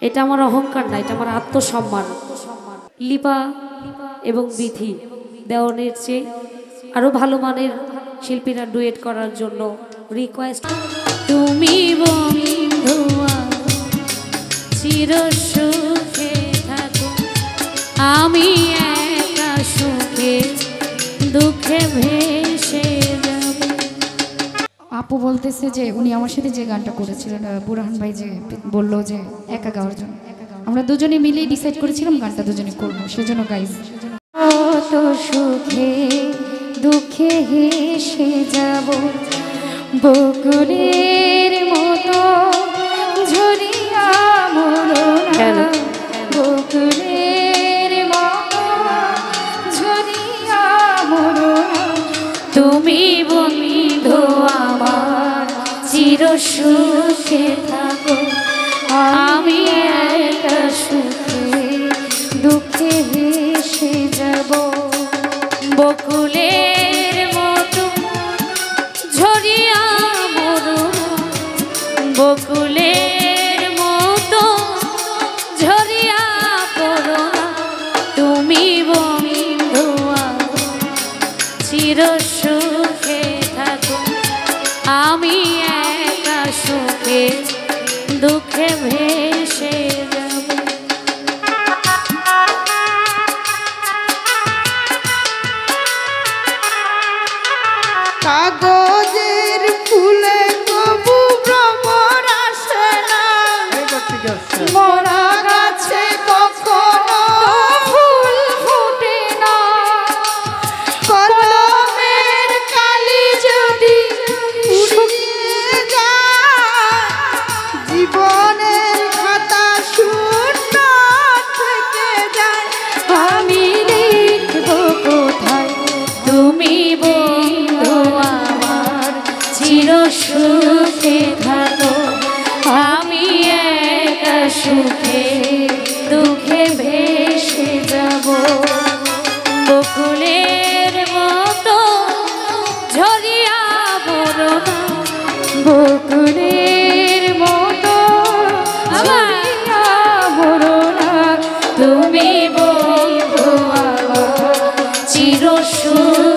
এটা আমার অহংকার না, এটা আমার আত্মসম্মান। লিপা এবং বিথি দেওয়ানের চেয়ে আরো ভালো মানের শিল্পীরা ডুয়েট করার জন্য রিকোয়েস্ট। তুমি বন্ধু চির সুখে থাকো, আমি একা সুখে দুঃখে ভেসে যাব। আপু বলতেছে যে উনি আমার সাথে যে গানটা করেছিলেন, বুরহান ভাই যে বললো যে একা গাওয়ার জন্য, আমরা দুজনে মিলেই ডিসাইড করেছিলাম গানটা দুজনে করবো, সেজন্য গাইজ। কত সুখে দুঃখে হেসে যাব, বকুলের মতো ঝরিয়া মরনা, বকুলের মতো ঝরিয়া মরনা, তুমি বন্ধু আমার চির সুখে থাকো, আমি একা সুখে দুঃখে হেসে যাব। বকুলের মতো ঝরিয়া মরনা, বকুলের মতো ঝরিয়া পড়না, তুমি বন্ধু চির সুখে থাকো, আমি একা সুখে দুঃখে ভেসে যাব। কাগজের ফুলে কবু ভ্রমর আসে না, মরা গাছে কখনো ফুল ফুটে না, কলমের কালি যদি উড়িয়ে যায়, জীবনের খাতা শূন্য থেকে যায়। আমি লিখব কোথায় তুমি বন্ধু আমার চির সুখে থাকো, আমি একা সুখে দুঃখে ভেসে যাব। বকুলের মতো ঝরিয়া পড়না, বকুলের মতো ঝরিয়া মরনা, তুমি বন্ধু আমার চির সুখে